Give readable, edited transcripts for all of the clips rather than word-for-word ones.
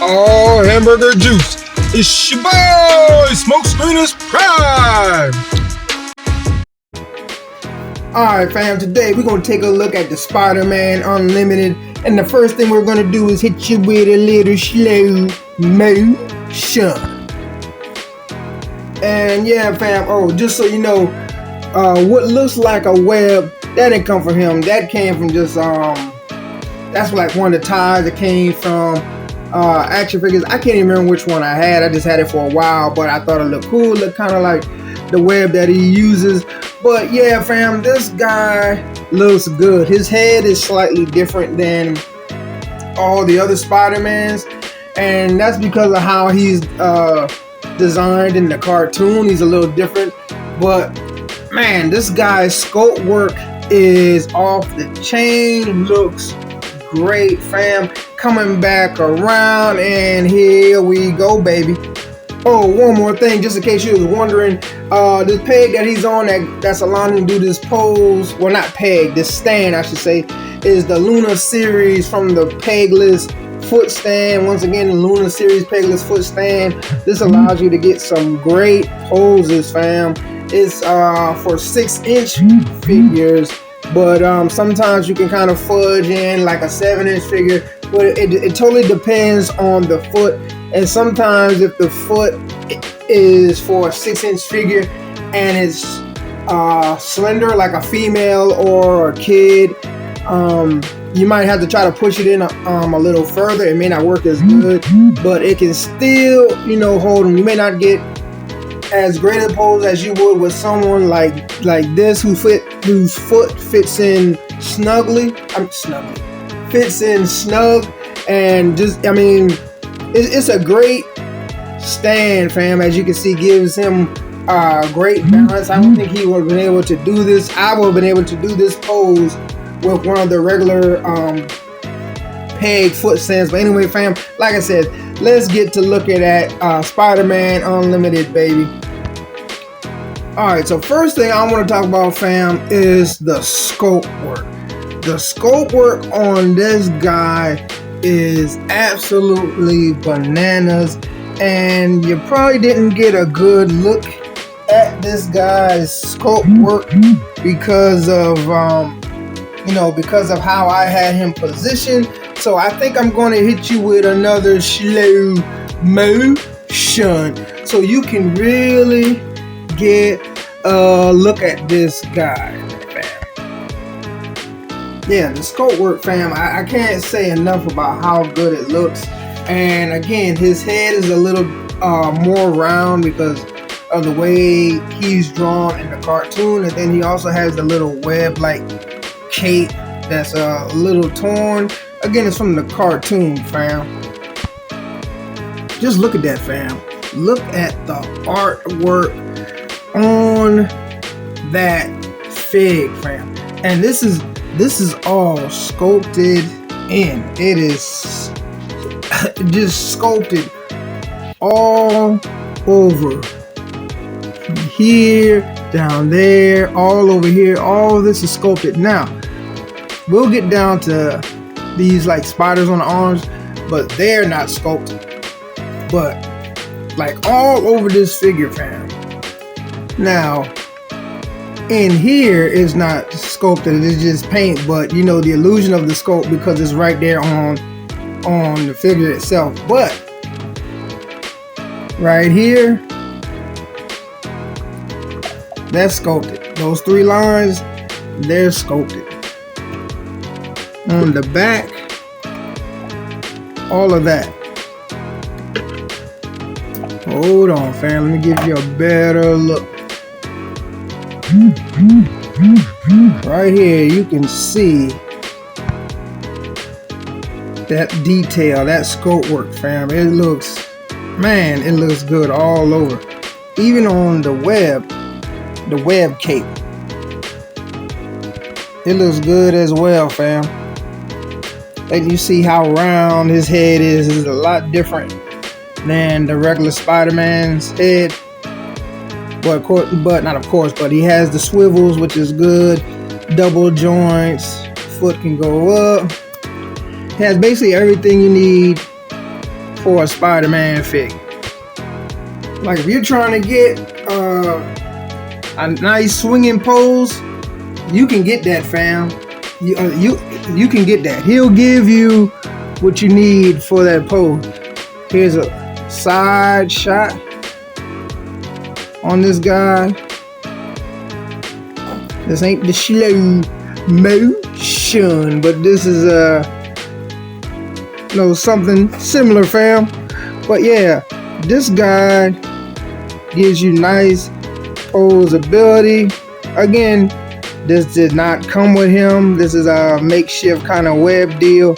Oh, hamburger juice. It's your boy, Smoke Screeners Prime. Alright fam, today we're going to take a look at the Spider-Man Unlimited, and the first thing we're going to do is hit you with a little slow motion. And yeah fam, just so you know, what looks like a web, that didn't come from him. That came from just, that's like one of the ties that came from action figures. I can't even remember which one I had. I just had it for a while, but I thought it looked cool. It looked kind of like the web that he uses. But yeah fam, this guy looks good. His head is slightly different than all the other Spider-Mans, and that's because of how he's designed in the cartoon. He's a little different, but man, this guy's sculpt work is off the chain. Looks great fam. Coming back around, and here we go baby. Oh, one more thing, just in case you was wondering, this peg that he's on that's allowing him to do this pose, well not peg, this stand I should say, is the Luna series from the pegless foot stand. Once again, the Luna series pegless foot stand. This allows you to get some great poses fam. It's for 6-inch figures, but sometimes you can kind of fudge in like a 7-inch figure, but it totally depends on the foot. And sometimes if the foot is for a 6-inch figure and it's slender like a female or a kid, you might have to try to push it in a little further. It may not work as good, but it can still, hold them. You may not get as great a pose as you would with someone like this whose foot fits in snugly. Fits in snug, and just it's a great stand fam. As you can see, gives him great balance. I don't think he would have been able to do this. I would have been able to do this pose with one of the regular peg foot stands. But anyway fam, like I said, let's get to looking at Spider-Man Unlimited baby. Alright, so first thing I want to talk about fam is the sculpt work. The sculpt work on this guy is absolutely bananas, and you probably didn't get a good look at this guy's sculpt work because of because of how I had him positioned. So I think I'm going to hit you with another slow motion so you can really get a look at this guy. Yeah, the sculpt work fam, I can't say enough about how good it looks. And again, his head is a little more round because of the way he's drawn in the cartoon, and then he also has the little web like cape that's a little torn. Again, it's from the cartoon fam. Just look at that fam. Look at the artwork on that fig fam. And this is all sculpted in. It is just sculpted all over. From here, down there, all over here. All of this is sculpted. Now, we'll get down to these like spiders on the arms, but they're not sculpted. But like all over this figure fam. Now, in here is not sculpted, it's just paint, but the illusion of the sculpt because it's right there on the figure itself. But right here, that's sculpted. Those 3 lines, they're sculpted. On the back, all of that. Hold on fam, let me give you a better look. Right here you can see that detail, that sculpt work fam. It looks good all over. Even on the web cape, it looks good as well fam. And you see how round his head is. It's a lot different than the regular Spider-Man's head. But he has the swivels, which is good. Double joints, foot can go up. It has basically everything you need for a Spider-Man figure. Like if you're trying to get a nice swinging pose, you can get that, fam. You can get that. He'll give you what you need for that pose. Here's a side shot on this guy. This ain't the slow motion, but this is something similar, fam. But yeah, this guy gives you nice posability. Again, this did not come with him. This is a makeshift kind of web deal.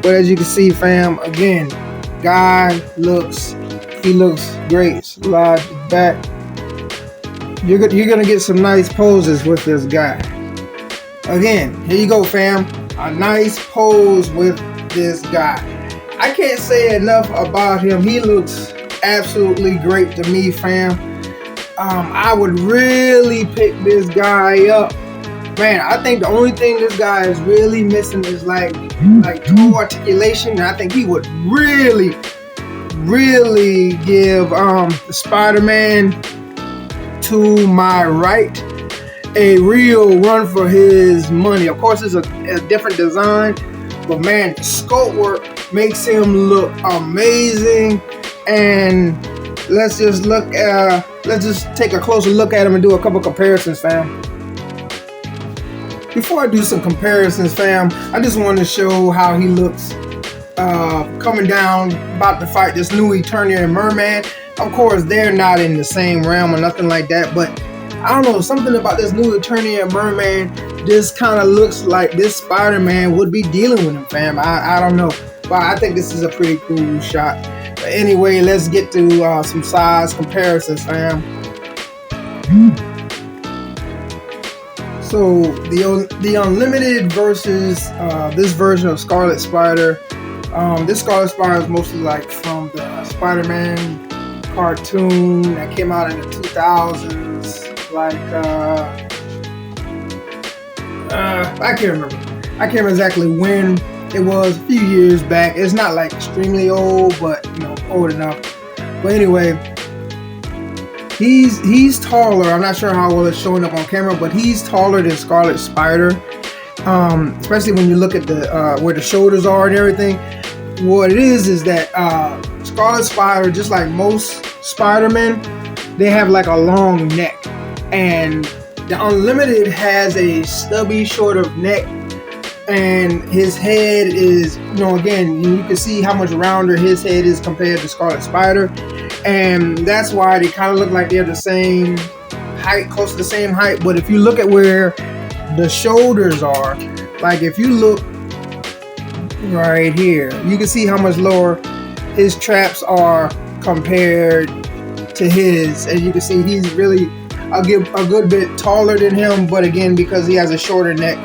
But as you can see, fam, again, guy looks great. Slide back. You're gonna get some nice poses with this guy. Again, here you go, fam. A nice pose with this guy. I can't say enough about him. He looks absolutely great to me, fam. I would really pick this guy up. Man, I think the only thing this guy is really missing is like toe articulation. And I think he would really give the Spider-Man to my right a real run for his money. Of course, it's a different design, but man, the sculpt work makes him look amazing. And let's just take a closer look at him and do a couple comparisons, fam. Before I do some comparisons, fam, I just want to show how he looks coming down, about to fight this new Eternian Merman. Of course, they're not in the same realm or nothing like that, but I don't know, something about this new Eternian Merman just kind of looks like this Spider-Man would be dealing with him, fam. I don't know, but I think this is a pretty cool shot. But anyway, let's get to some size comparisons, fam. So the Unlimited versus this version of Scarlet Spider. This Scarlet Spider is mostly like from the Spider-Man cartoon that came out in the 2000s. Like I can't remember exactly when it was. A few years back. It's not like extremely old, but old enough. But anyway, he's taller. I'm not sure how well it's showing up on camera, but he's taller than Scarlet Spider. Especially when you look at the where the shoulders are and everything. What it is that Scarlet Spider, just like most Spider-Men, they have like a long neck, and the Unlimited has a stubby, short of neck, and his head is, again, you can see how much rounder his head is compared to Scarlet Spider, and that's why they kind of look like they're the same height, close to the same height. But if you look at where the shoulders are, like if you look right here, you can see how much lower his traps are compared to his, and you can see he's really a good bit taller than him, but again, because he has a shorter neck,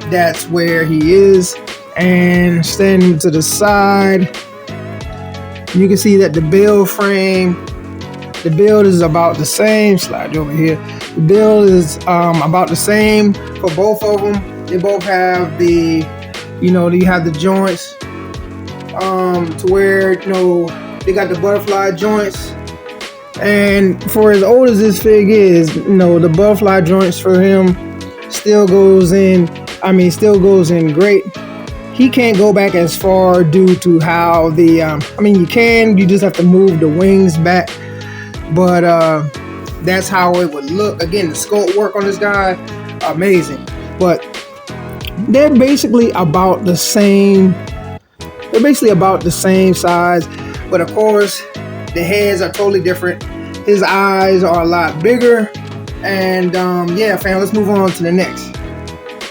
that's where he is. And standing to the side, you can see that the build is about the same. Slide over here. The build is about the same for both of them. They both have the you have the joints to where they got the butterfly joints. And for as old as this fig is, the butterfly joints for him still goes in great. He can't go back as far due to how you just have to move the wings back, but that's how it would look. Again, the sculpt work on this guy, amazing. But they're basically about the same size, but of course the heads are totally different. His eyes are a lot bigger. And yeah, fam, let's move on to the next.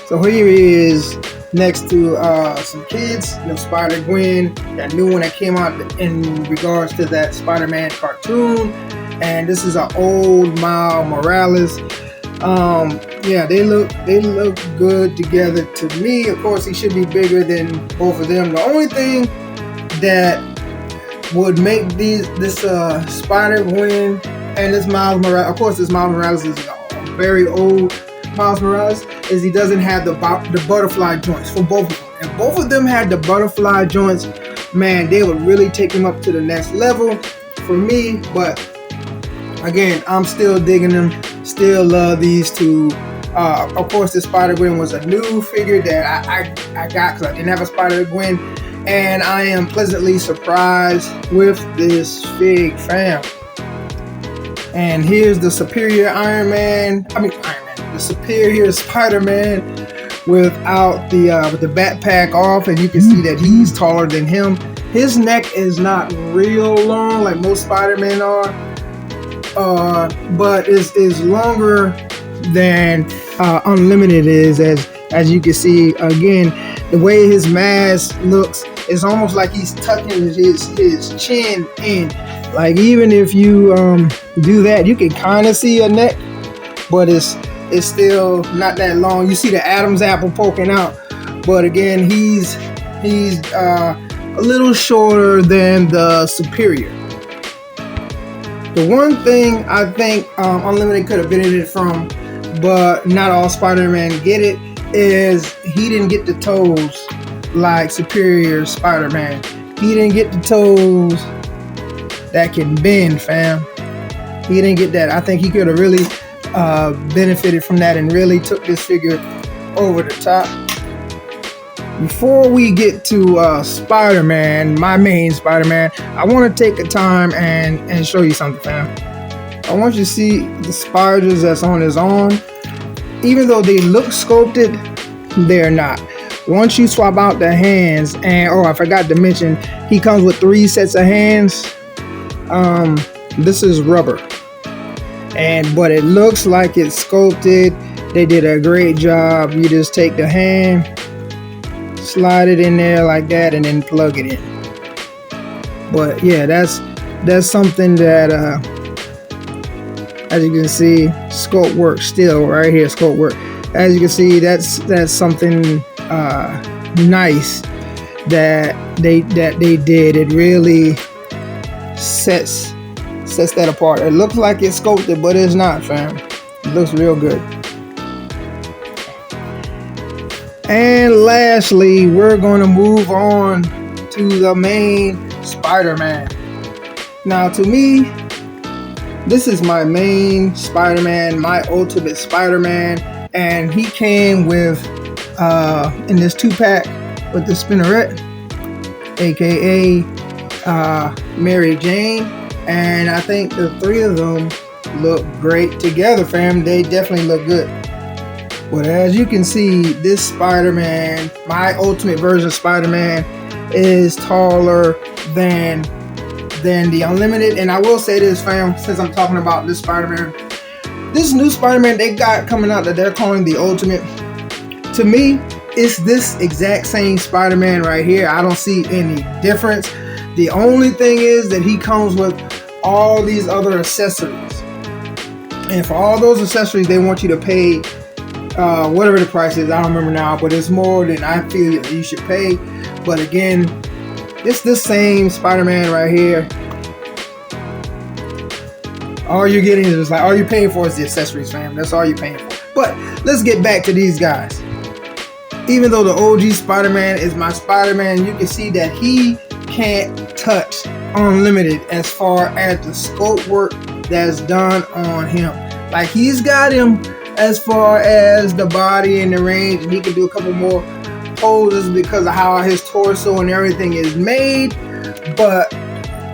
So here he is next to some kids, Spider-Gwen, that new one that came out in regards to that Spider-Man cartoon. And this is an old Miles Morales. Yeah, they look good together to me. Of course, he should be bigger than both of them. The only thing that would make this Spider-Gwen and this Miles Morales, of course, this Miles Morales is a very old Miles Morales, is he doesn't have the butterfly joints for both of them. If both of them had the butterfly joints, man, they would really take him up to the next level for me. But again, I'm still digging them, still love these two. Of course, the Spider-Gwen was a new figure that I got because I didn't have a Spider-Gwen, and I am pleasantly surprised with this fig, fam. And here's the superior the superior Spider-Man without the backpack off, and you can see that he's taller than him. His neck is not real long like most Spider-Men are, but is longer than Unlimited is, as you can see. Again, the way his mask looks, it's almost like he's tucking his chin in. Like, even if you do that, you can kind of see a neck, but it's still not that long. You see the Adam's apple poking out, but again, he's a little shorter than the superior. The one thing I think Unlimited could have benefited from, but not all Spider-Man get it, is he didn't get the toes like superior Spider-Man. He didn't get the toes that can bend, fam. He didn't get that. I think he could have really benefited from that and really took this figure over the top. Before we get to Spider-Man, my main Spider-Man, I want to take a time and show you something, fam. I want you to see the spiders that's on his arm. Even though they look sculpted, they're not. Once you swap out the hands, and I forgot to mention, he comes with 3 sets of hands. This is rubber, but it looks like it's sculpted. They did a great job. You just take the hand, slide it in there like that, and then plug it in. But yeah, that's something that as you can see, sculpt work still right here, sculpt work. As you can see, that's something nice that they did. It really sets that apart. It looks like it's sculpted, but it's not, fam. It looks real good. And lastly, we're going to move on to the main Spider-Man. Now, to me, this is my main Spider-Man, my ultimate Spider-Man, and he came with in this 2-pack with the Spinnerette, aka Mary Jane, and I think the 3 of them look great together, fam. They definitely look good. But as you can see, this Spider-Man, my ultimate version of Spider-Man, is taller than the Unlimited. And I will say this, fam, since I'm talking about this Spider-Man, this new Spider-Man they got coming out that they're calling the Ultimate, to me, it's this exact same Spider-Man right here. I don't see any difference. The only thing is that he comes with all these other accessories, and for all those accessories they want you to pay whatever the price is. I don't remember now, but it's more than I feel that you should pay. But again, it's the same Spider-Man right here. All you're getting is all you're paying for is the accessories, fam. That's all you're paying for. But let's get back to these guys. Even though the OG Spider-Man is my Spider-Man, you can see that he can't touch Unlimited as far as the sculpt work that's done on him. Like, he's got him as far as the body and the range, and he can do a couple more poses because of how his torso and everything is made. But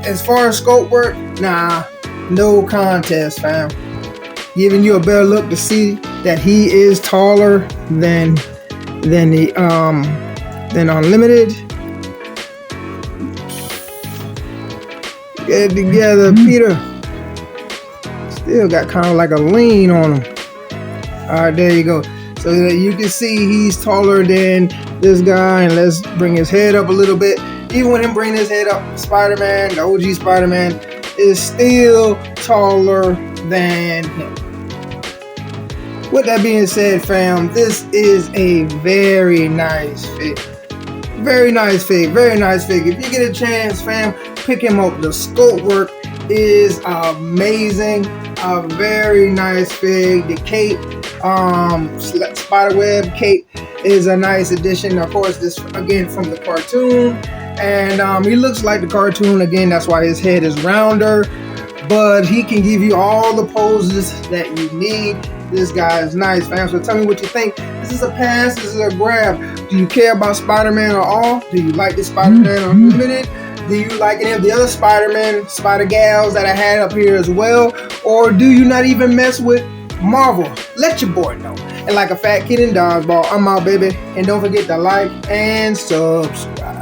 as far as sculpt work, nah, no contest, fam. Giving you a better look to see that he is taller than Unlimited. Get it together, Peter. Still got kind of like a lean on him. All right, there you go. So that you can see he's taller than this guy. And let's bring his head up a little bit. Even when him bringing his head up, Spider-Man, the OG Spider-Man, is still taller than him. With that being said, fam, this is a very nice fig. Very nice fig. Very nice fig. If you get a chance, fam, pick him up. The sculpt work is amazing. A very nice fig. The cape, spiderweb cape, is a nice addition. Of course, this again from the cartoon. And he looks like the cartoon again. That's why his head is rounder. But he can give you all the poses that you need. This guy is nice, fam. So tell me what you think. This is a pass. This is a grab. Do you care about Spider-Man at all? Do you like the Spider-Man Unlimited? Do you like any of the other Spider-Man, Spider-Gals that I had up here as well? Or do you not even mess with Marvel? Let your boy know. And like a fat kid in dodgeball, I'm out, baby. And don't forget to like and subscribe.